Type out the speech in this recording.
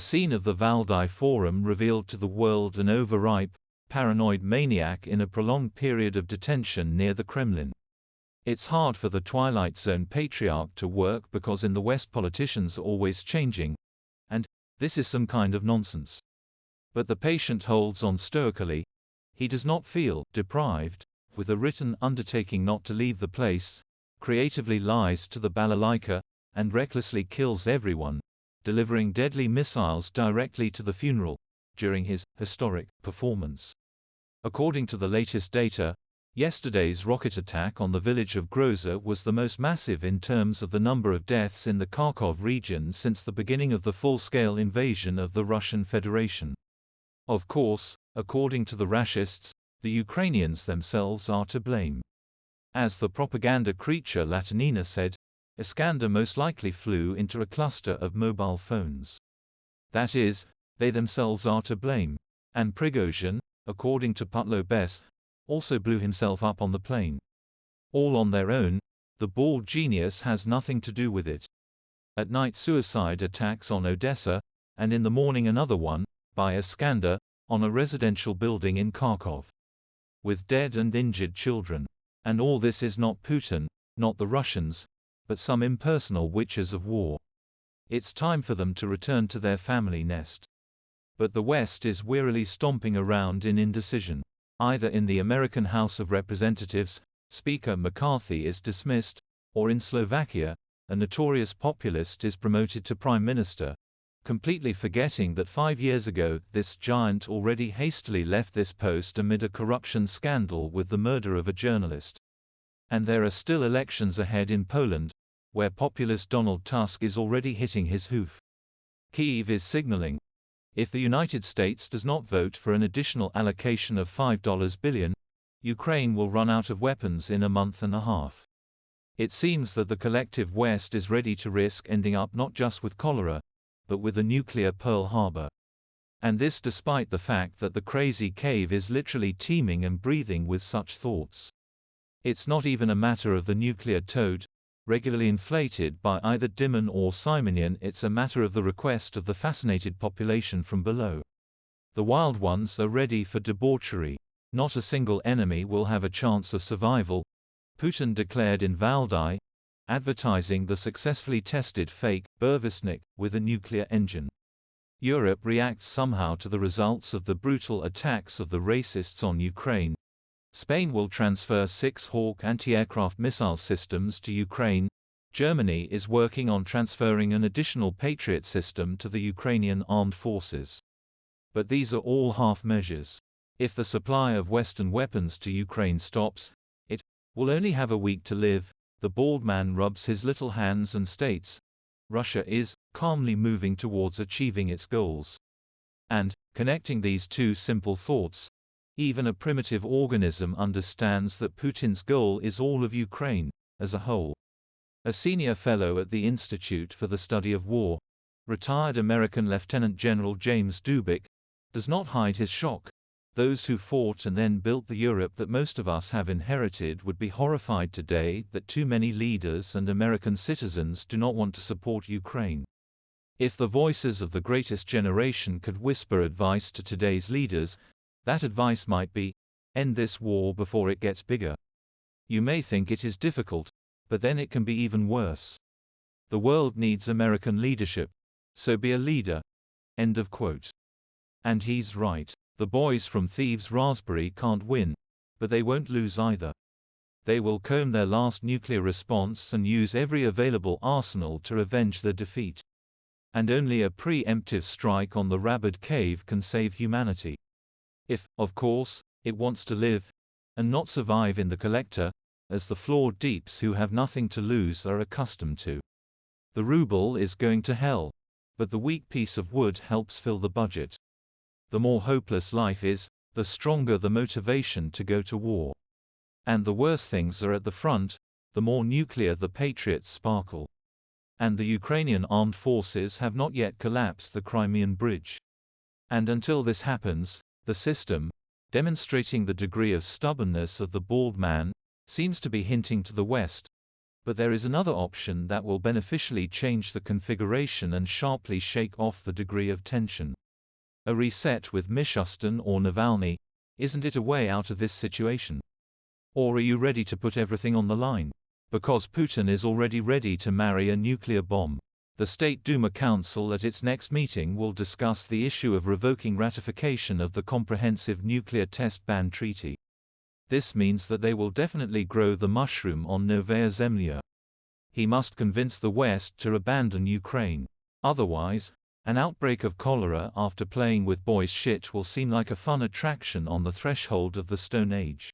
scene of the Valdai Forum revealed to the world an overripe, paranoid maniac in a prolonged period of detention near the Kremlin. It's hard for the Twilight Zone patriarch to work because in the West politicians are always changing, and this is some kind of nonsense. But the patient holds on stoically. He does not feel deprived, with a written undertaking not to leave the place, creatively lies to the Balalayka, and recklessly kills everyone, delivering deadly missiles directly to the funeral, during his historic performance. According to the latest data, yesterday's rocket attack on the village of Groza was the most massive in terms of the number of deaths in the Kharkov region since the beginning of the full-scale invasion of the Russian Federation. Of course, according to the Rashists, the Ukrainians themselves are to blame. As the propaganda creature Latinina said, Aleksandr most likely flew into a cluster of mobile phones. That is, they themselves are to blame. And Prigozhin, according to Putlo Bess, also blew himself up on the plane. All on their own, the bald genius has nothing to do with it. At night suicide attacks on Odessa, and in the morning another one, by Aleksandr, on a residential building in Kharkov. With dead and injured children. And all this is not Putin, not the Russians, but some impersonal witches of war. It's time for them to return to their family nest. But the West is wearily stomping around in indecision. Either in the American House of Representatives, Speaker McCarthy is dismissed, or in Slovakia, a notorious populist is promoted to Prime Minister, completely forgetting that 5 years ago this giant already hastily left this post amid a corruption scandal with the murder of a journalist. And there are still elections ahead in Poland, where populist Donald Tusk is already hitting his hoof. Kyiv is signaling, if the United States does not vote for an additional allocation of $5 billion, Ukraine will run out of weapons in a month and a half. It seems that the collective West is ready to risk ending up not just with cholera, but with a nuclear Pearl Harbor. And this despite the fact that the crazy cave is literally teeming and breathing with such thoughts. It's not even a matter of the nuclear toad, regularly inflated by either Dimon or Simonian, it's a matter of the request of the fascinated population from below. The wild ones are ready for debauchery. Not a single enemy will have a chance of survival, Putin declared in Valdai, advertising the successfully tested fake Burevestnik with a nuclear engine. Europe reacts somehow to the results of the brutal attacks of the racists on Ukraine. Spain will transfer 6 Hawk anti-aircraft missile systems to Ukraine. Germany is working on transferring an additional Patriot system to the Ukrainian Armed Forces. But these are all half measures. If the supply of Western weapons to Ukraine stops, it will only have a week to live. The bald man rubs his little hands and states, Russia is calmly moving towards achieving its goals. And, connecting these two simple thoughts, even a primitive organism understands that Putin's goal is all of Ukraine, as a whole. A senior fellow at the Institute for the Study of War, retired American Lieutenant General James Dubik, does not hide his shock. Those who fought and then built the Europe that most of us have inherited would be horrified today that too many leaders and American citizens do not want to support Ukraine. If the voices of the greatest generation could whisper advice to today's leaders, that advice might be, end this war before it gets bigger. You may think it is difficult, but then it can be even worse. The world needs American leadership, so be a leader. End of quote. And he's right. The boys from Thieves Raspberry can't win, but they won't lose either. They will comb their last nuclear response and use every available arsenal to avenge their defeat. And only a preemptive strike on the rabid cave can save humanity. If, of course, it wants to live, and not survive in the collector, as the flawed deeps who have nothing to lose are accustomed to. The ruble is going to hell, but the weak piece of wood helps fill the budget. The more hopeless life is, the stronger the motivation to go to war. And the worse things are at the front, the more nuclear the patriots sparkle. And the Ukrainian Armed Forces have not yet collapsed the Crimean Bridge. And until this happens, the system, demonstrating the degree of stubbornness of the bald man, seems to be hinting to the West, But there is another option that will beneficially change the configuration and sharply shake off the degree of tension. A reset with Mishustin or Navalny. Isn't it a way out of this situation? Or are you ready to put everything on the line? Because Putin is already ready to marry a nuclear bomb. The State Duma Council at its next meeting will discuss the issue of revoking ratification of the Comprehensive Nuclear Test Ban Treaty. This means that they will definitely grow the mushroom on Novaya Zemlya. He must convince the West to abandon Ukraine. Otherwise, an outbreak of cholera after playing with boys' shit will seem like a fun attraction on the threshold of the Stone Age.